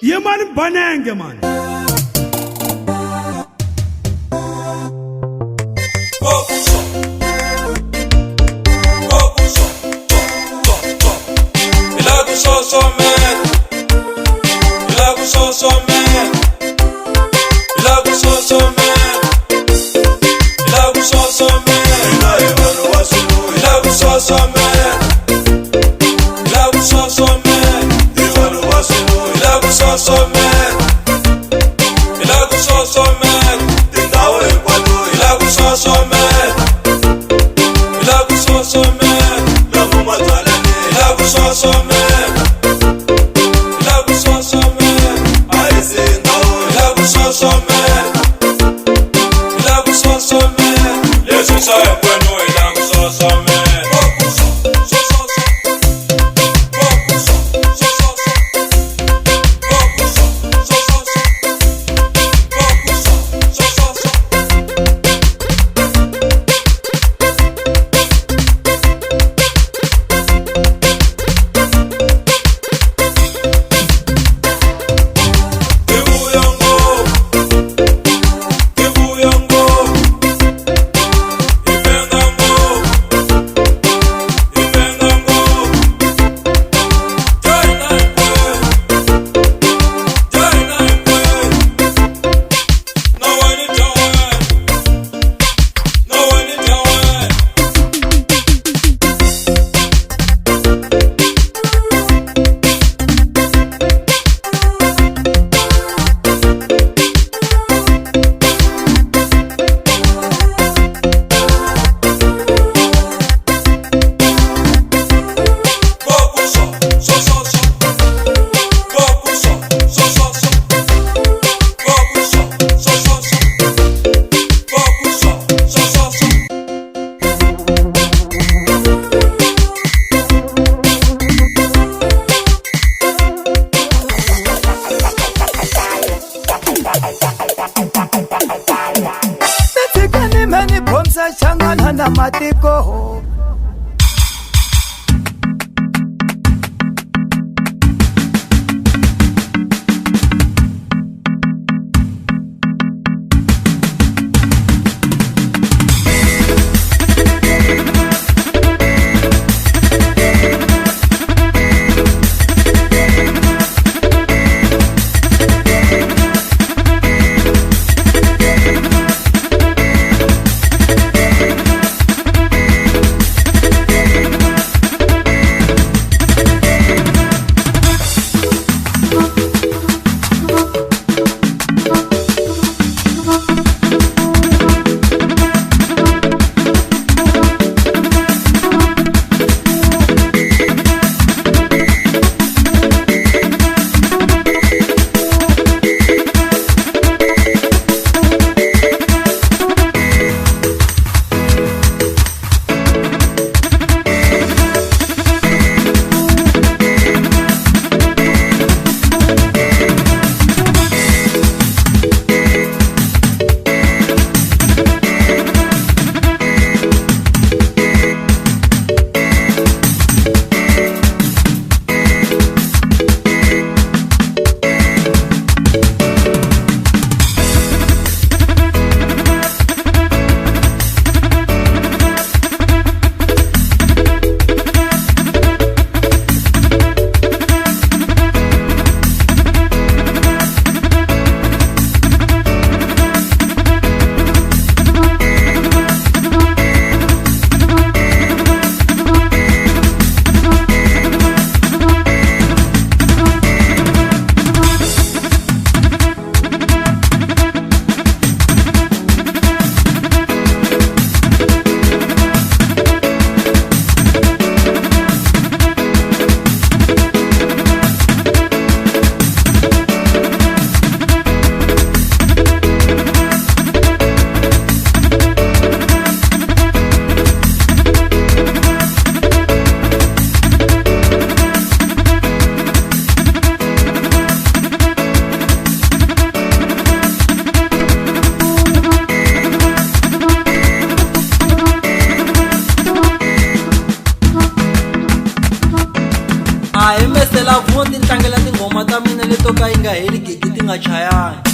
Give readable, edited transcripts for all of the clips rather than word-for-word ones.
Yeah, man, banenge, man. Matiko to ka yi nga heli gigi ti nga chayani.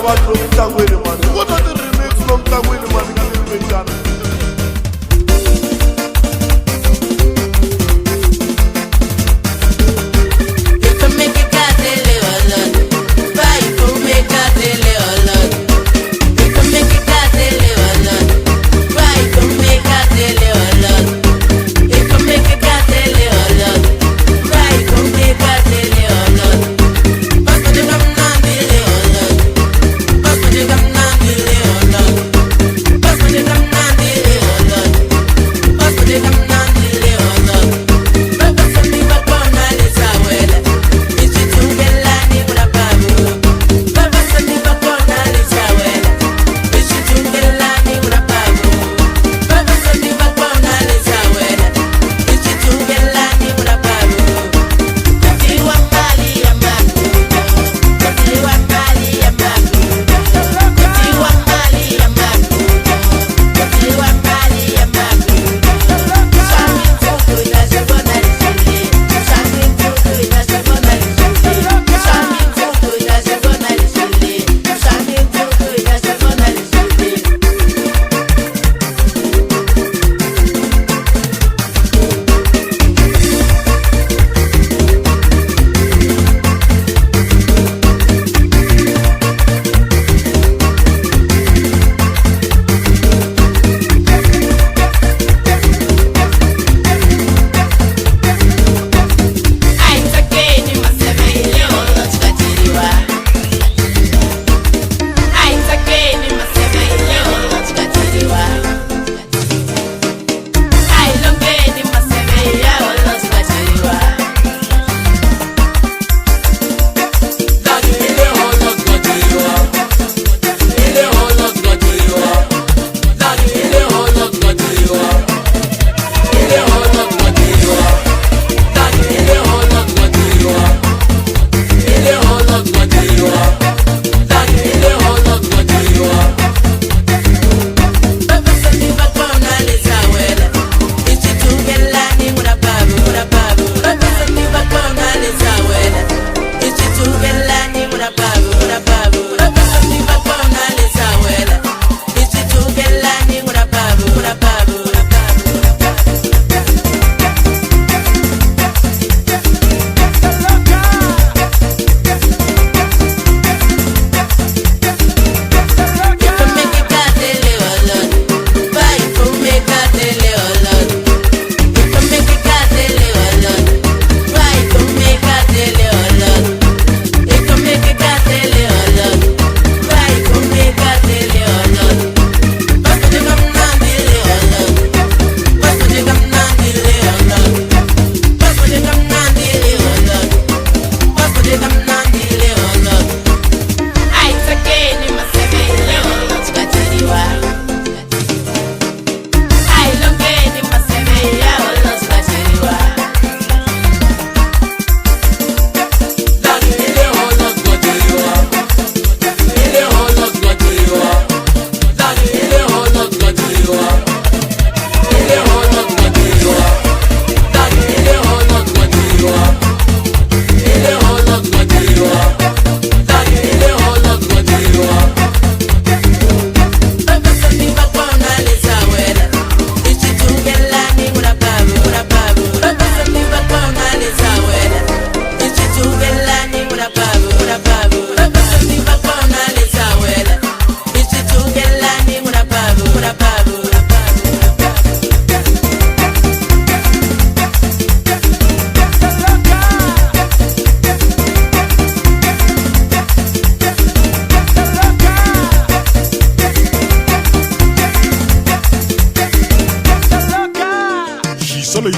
vanhu lomutlangweni mani kota ti-remix lomutlangweni mani ka lemexana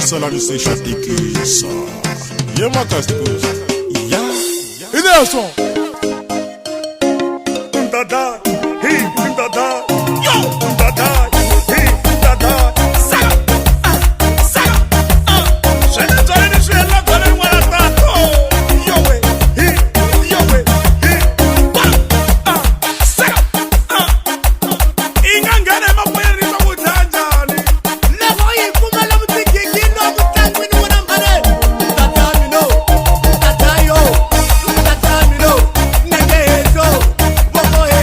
Salarice chatikisa Yema castigos Ya Ineson Dada Hey Dada Yo Dada Hey Dada Saga Saga Shenzai ni shela kale wala tato Yo we Hey Yo we Hey Saga Ingangane mapweri za mutanjani Levo yikumela mtikiki no mutangwini wanambare Tatamino Tatayo Tatamino Negezo Bobohe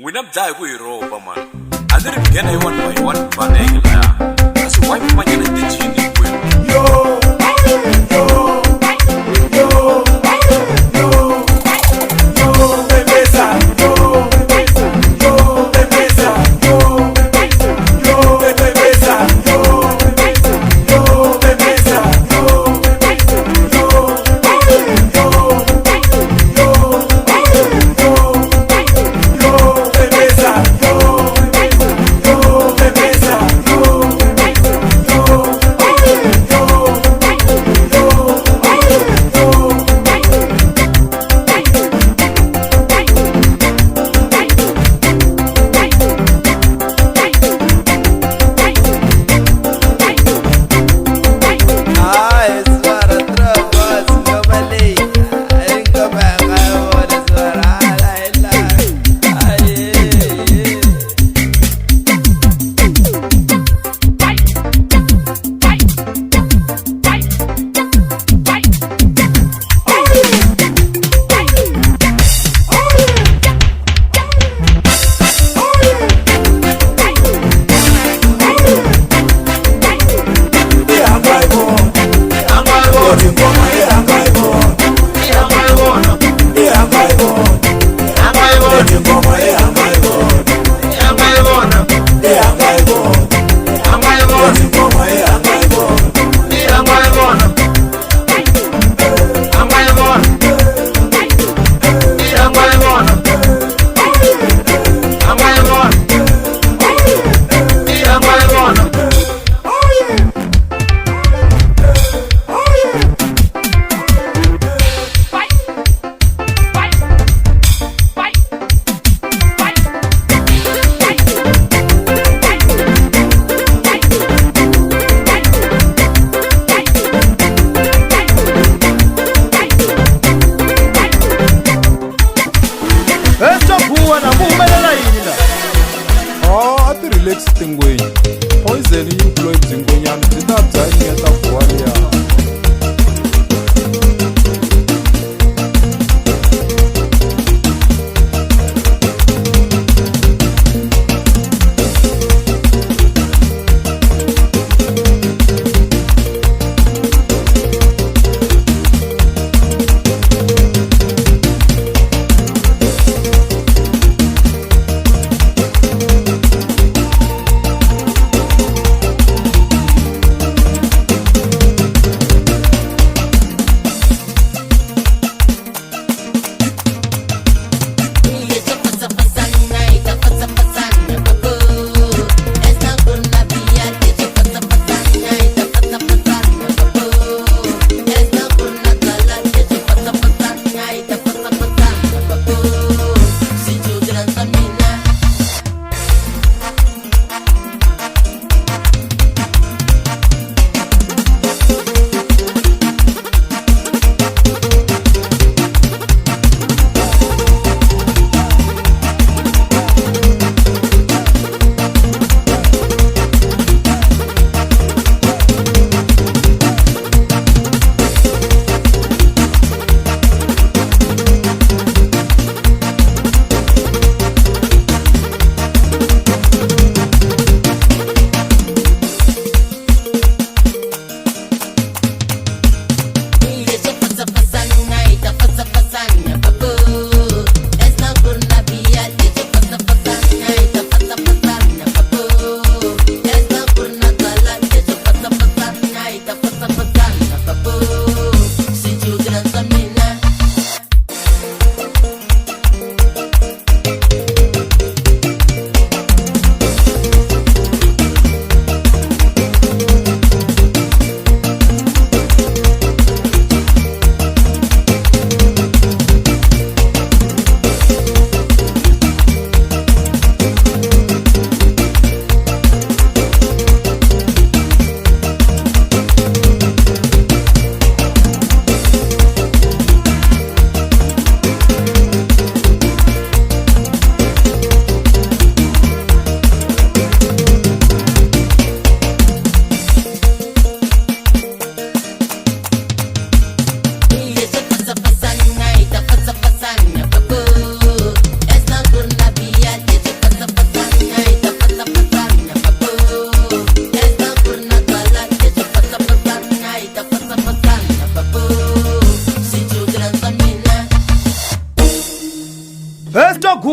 Wina mdai ku Europa man. Adiri mgena one by one banegla ya. Kasi wipe manyana dijini ku. Yo, yo, yo, yo, yo, bebesa, yo, yo, bebesa, yo, yo, bebesa, yo, yo, bebesa, yo, yo, yo, yo, yo,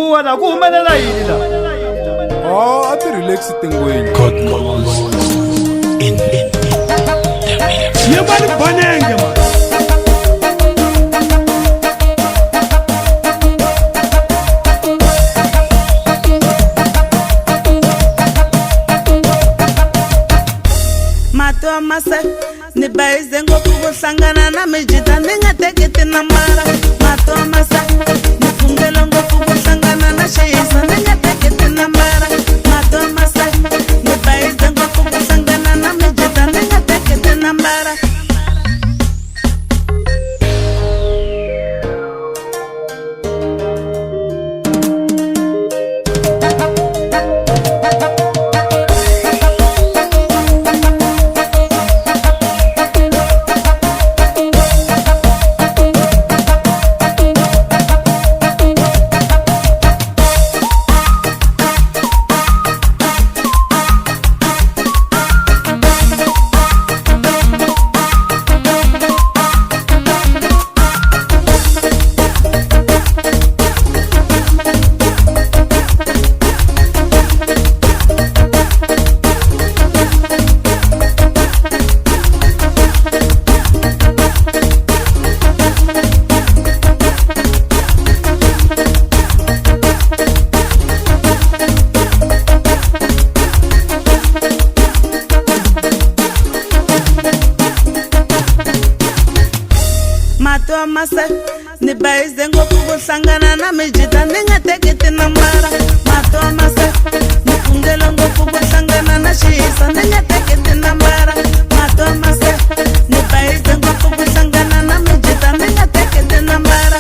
Buwa la ku humelela yini la? Oh, a ti relax tingweni. Ye mani banenge man. Mato masa ni baize ngoku kuhlangana na mijita ninga tekete na mara. Mato masa ni fungelo ngoku kuhlangana na shisa ninga tekete na mara. Mato masa ni baize ngoku kuhlangana na mijita ninga tekete na mara. Mato masa ni baize ngoku kuhlangana na mijita ninga tekete na mara. Mato masa ni fungelo ngoku kuhlangana na shisa ninga tekete na mara. Mato masa ni baize ngoku kuhlangana na mijita ninga tekete na mara.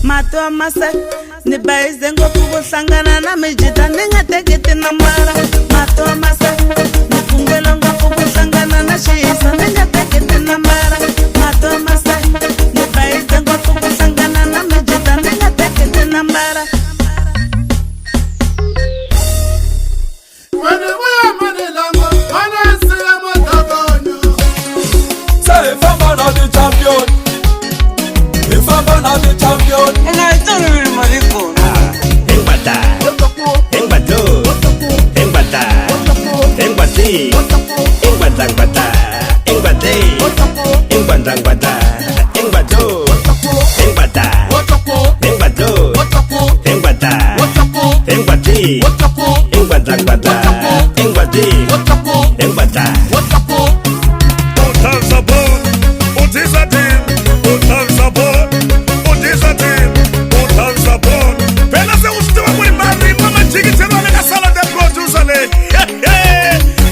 Mato masa ni baize ngoku kuhlangana na mijita ninga tekete na mara. Mato masa ni fungelo ngoku kuhlangana na shisa ninga tekete na mara. Mato masa ni baize ngoku kuhlangana na mijita ninga tekete na mara. Say, Fama na the champion. Fama na the champion. Engbata, engbado, engbata, engbati, engbata, engbate, engbata, engbado, engbata, engbado, engbata, engbati, engbata, engbati, engbata. Botar sabor, o desafio. Botar sabor, o desafio. Botar sabor. Pela se usted va muy mal, y mamá chiquita no le da sala de produce ale.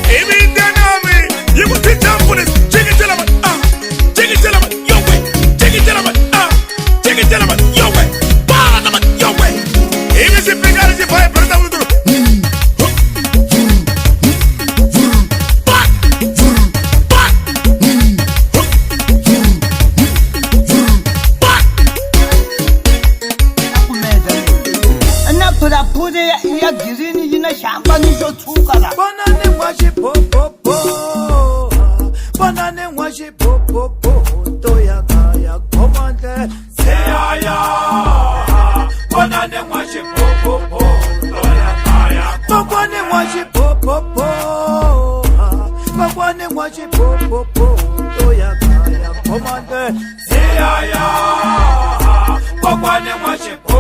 Y mi dynami, you will teach them for this. Chiquita la chiquita la yo way, chiquita la chiquita la yo way, para la yo way. Y mi si pegar si va a perder un duro. Ya girini yine şampanya çocuklara. Bana ne washi po po po. Bana ne washi po po po. Toya kaya komande. Seya. Bana ne washi po po po. Toya kaya. Bana ne washi po po po. Bana ne washi po po po. Toya kaya komande. Seya. Bana ne washi po.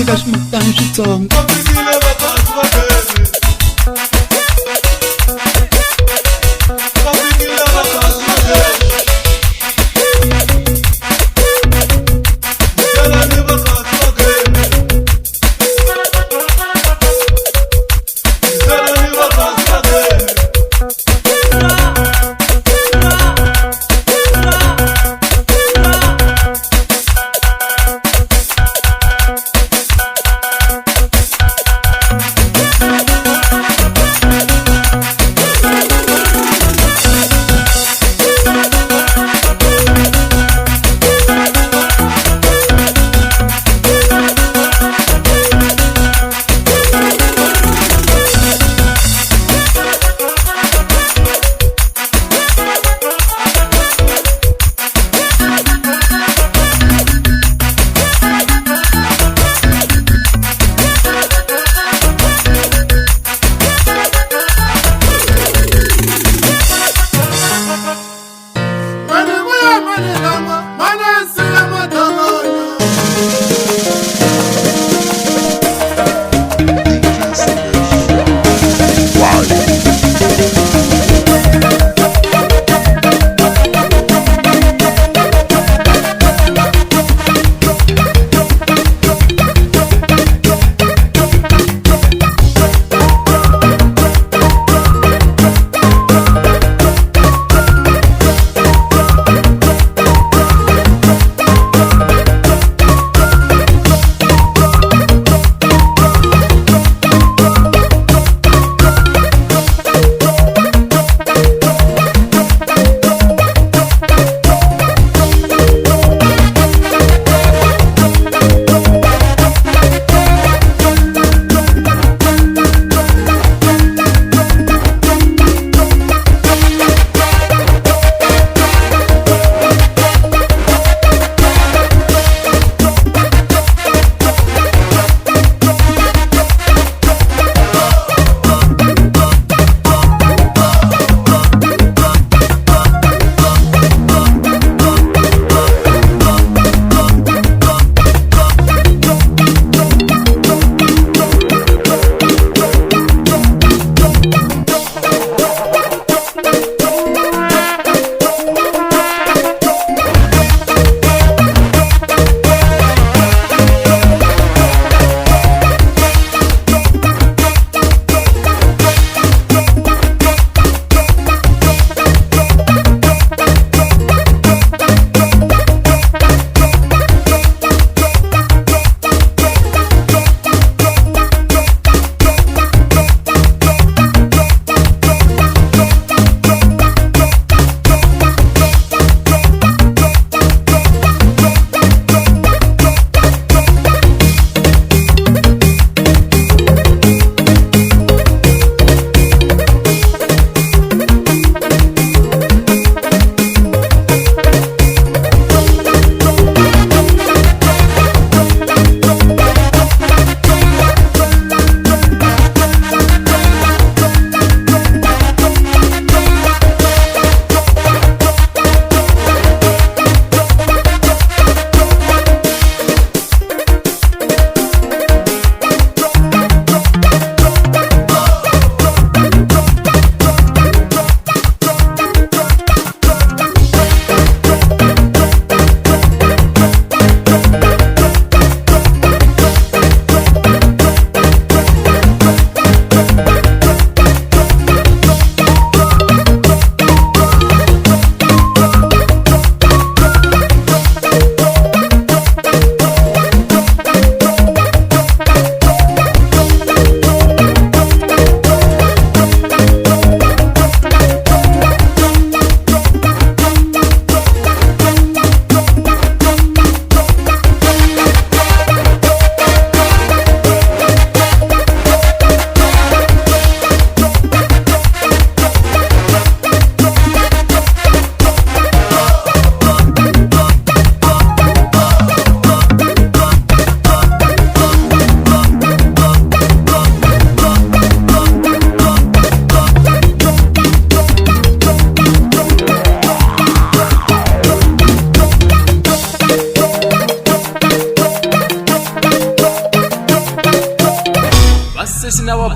ka swimutana switsongo.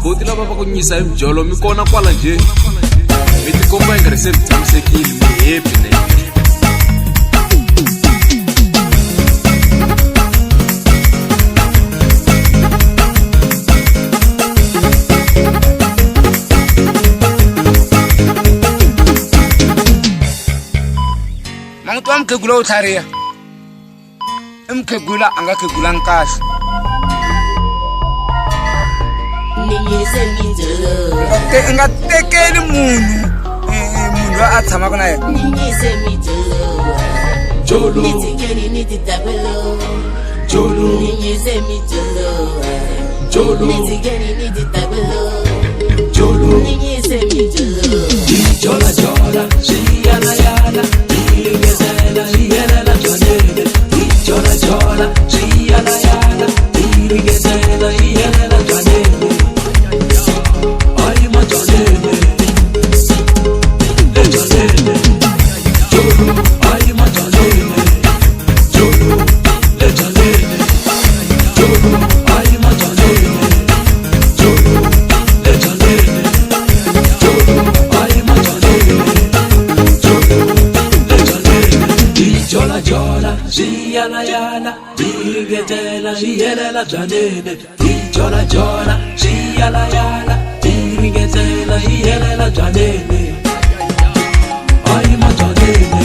goti lava va ku nyisa hi mjolo mi kona kwala nje mi tikomba hi nga ri se mi tshamisekile mi happy ne mangutu wa mkhegula wo tlhariha I mkhegula a nga khegulangi kahle I nga tekeli munhu loyi a tshamaka na yena Janene, Jola Jola, she yala yala, Ringetela, Yela Janene, I'm a Janene,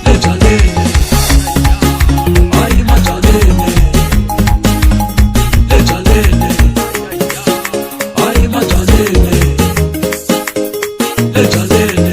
Le Janene, I'm a Janene, Le Janene, I'm a Janene, Le Janene.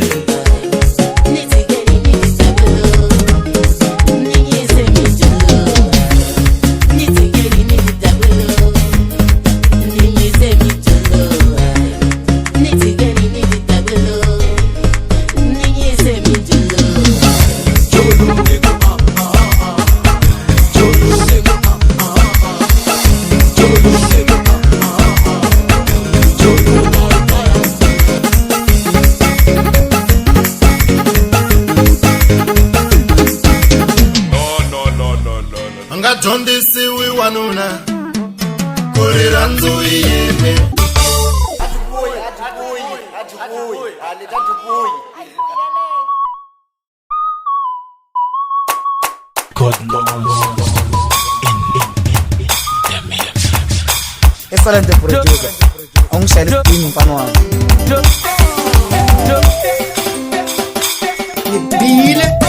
Jondisiwi wanuna kurira nzui yeme Excelente producer ongishayela idini mfana wami ibhile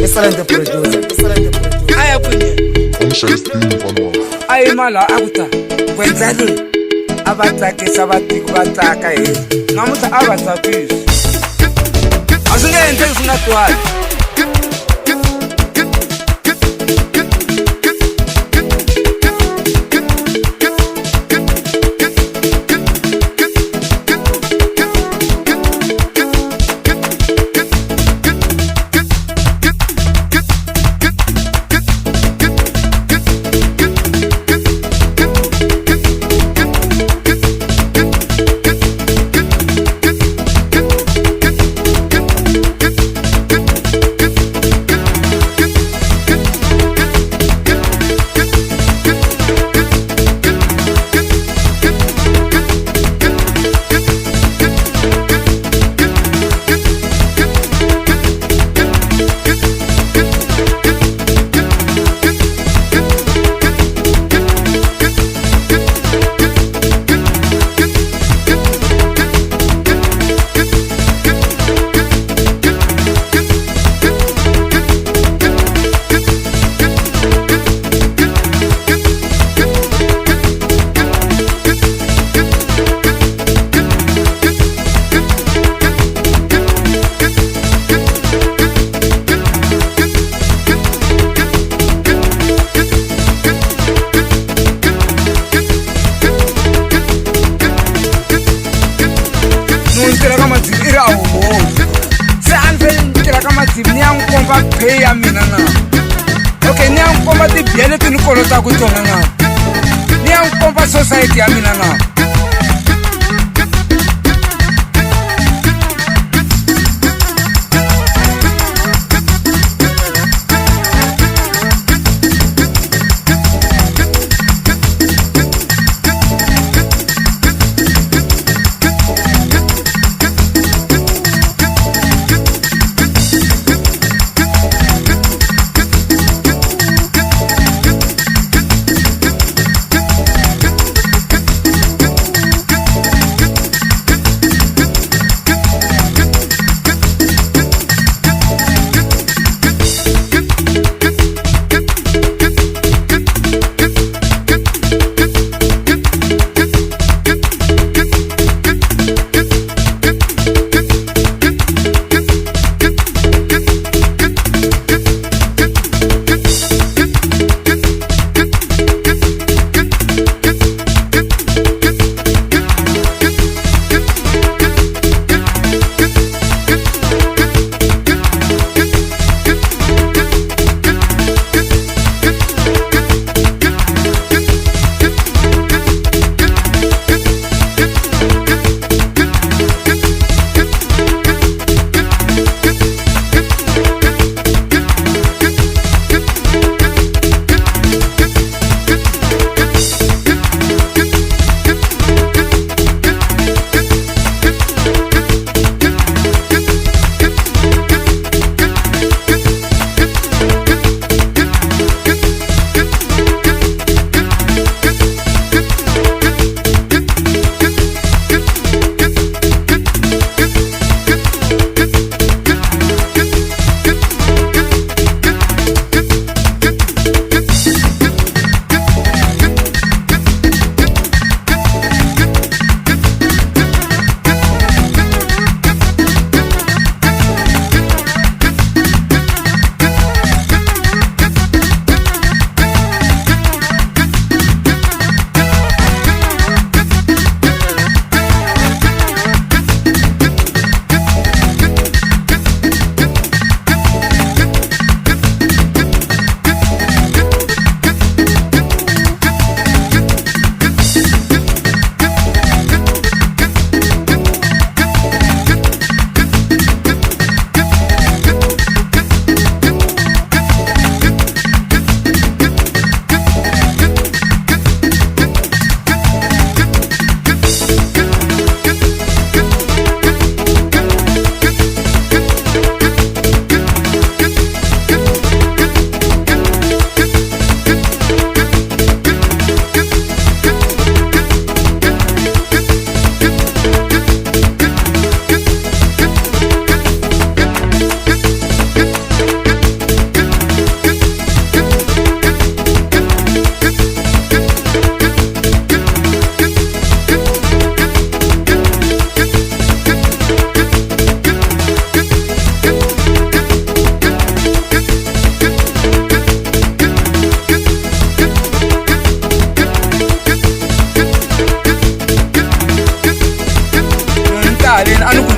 Excellent producer. aya kunye Ayi mala akuta. Kwenzani? Abatsakisa abatiko batsaka yini. Namuhla abatsakisa. Asingenze ufuna twala. Pay mina na. Okay, ni ang komba ti biele tin kolota ku tona na. Ni ang komba society ya mina na. haleni a ni ku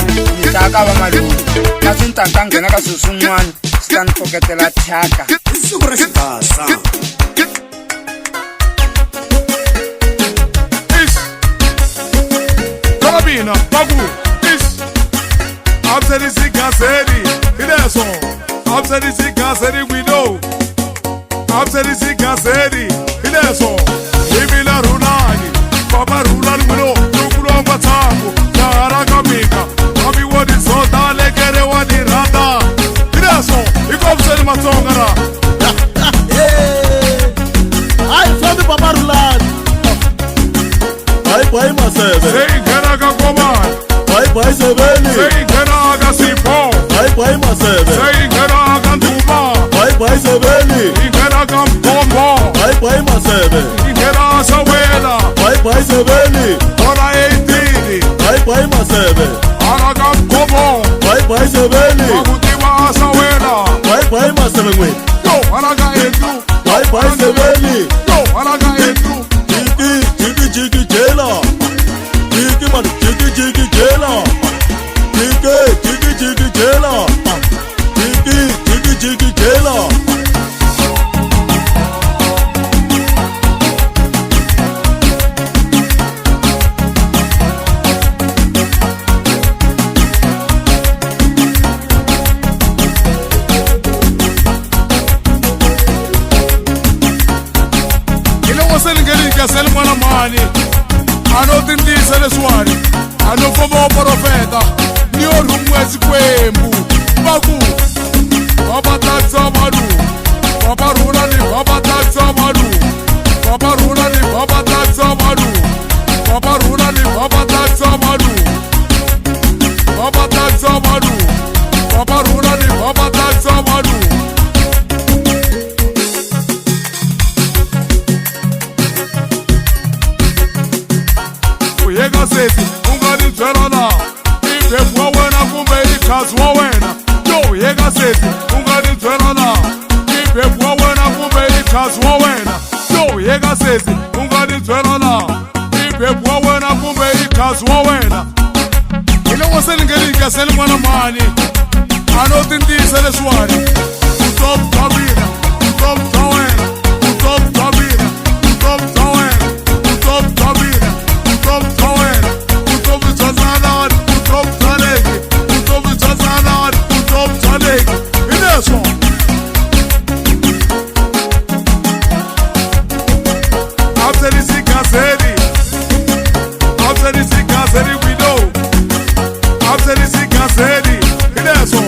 ni ta ka va malume na swi ni ta nghena ka swilo swin'wana swi ta ni koketela thyaka hi siku ra xibasa Karabina, Bagu, Ish. Absenisi Gaseri, Ineso. Absenisi Gaseri, we know. Absenisi Gaseri, Ineso. Ibila Runani, Papa Rulan, we know. Nukuro Matamu, Yara Kamika. Abi what is so dale, get a one in Rada. Ineso, you come to Matongara. I found the Papa Rulan. Bye Masebe. Say Ganaga Goman. Bye Sebeni. Say Ganaga Sipo. Bye Masebe. Say Ganaga Tuba. Bye Sebeni. Ganaga Bombo. Bye Masebe. Ganaga Sawela. Bye Sebeni. Ora Eitini. Bye Masebe. Araga Gobo. Bye Sebeni. Mabutima Sawela. Bye Masebe. Yo, Araga Etu. Bye Sebeni. Yo, Araga Etu. Jiggy Jailer. Jiggy man, Jiggy Jailer. Jiggy Jailer. Jiggy Jailer. Sel mwana mani ano tindisa leswani ano fomo profeta ni orumwezi kwembu baku baba taxa madu baba rula ni baba taxa madu baba rula ni baba taxa madu baba rula ni baba taxa madu baba taxa madu baba rula ni baba taxa madu Yegazeti, ungani twerana Ipepu wa wena kumbe ikazi wa wena Yo, Yegazeti, ungani twerana Ipepu wa wena kumbe ikazi wa wena Yo, Yegazeti, ungani twerana Ipepu wa wena kumbe ikazi wa wena Ile waseli ngeli ikaseli mwana mani Ano tindisa leswani Utop tabina, utop tawena Utop tabina, utop tawena Utop tabina Utop tawena, utop tazanad, utop talegi, utop tazanad, utop talegi. Ineso. Absenisi Gaseri, we know. Absenisi Gaseri, Ineso.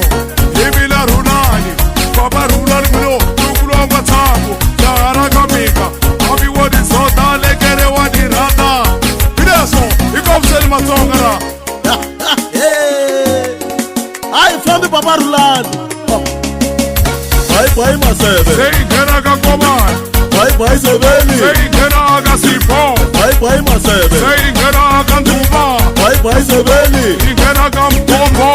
Ibila Runani, Papa Rulan, we know. Nukuro Matamu, Yara Kamika. Abi what is so dale, get a one in Rada. He comes to Matongara. I found the Papa Rulan. Bye Masebe. Say Ganaga Goman. Bye Sebeni. Say Ganaga Sipo. Bye Masebe. Say Ganaga Tuba. Bye Sebeni. Ganaga Bombo.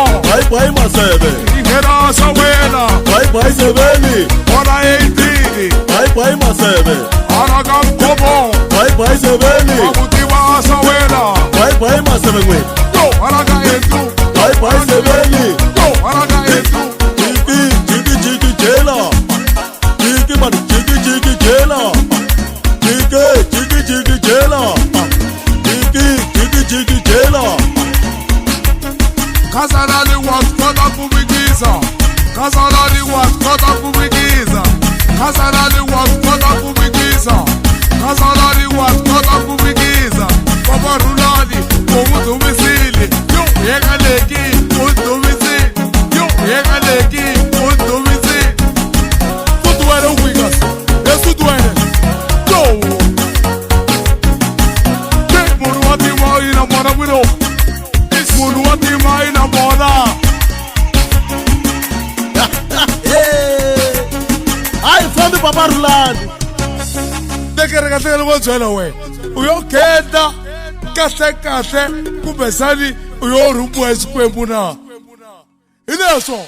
Bye Masebe. Ganaga Sawela. Bye Sebeni. Ora Eitini. Bye Masebe. Araga Gobo. Bye Sebeni. Mabutima Sawela. Bye Masebe. Yo, Araga Etu. Bye Sebeni. Yo, Araga Etu. Jiggy Jailer. Jiggy man, Jiggy Jailer. Jiggy Jailer. Jiggy Jailer. Kazanali was kota kubigiza. Kazanali was kota kubigiza. Kazanali was kota kubigiza. Kazanali was kota kubigiza. Papa Runani, umudumisili. Yo, yegaleki, umudumisili. Yo, yegaleki, umudumisili. Futuere wigas. Futuere. Go. Take Muruati Maina Moramino. It's Muruati Maina Mora. I found the Papa Rulan. Dekerekatele wojela we. Uyokenda kahle kubesani uyorumbu esikwembu na. Ineso.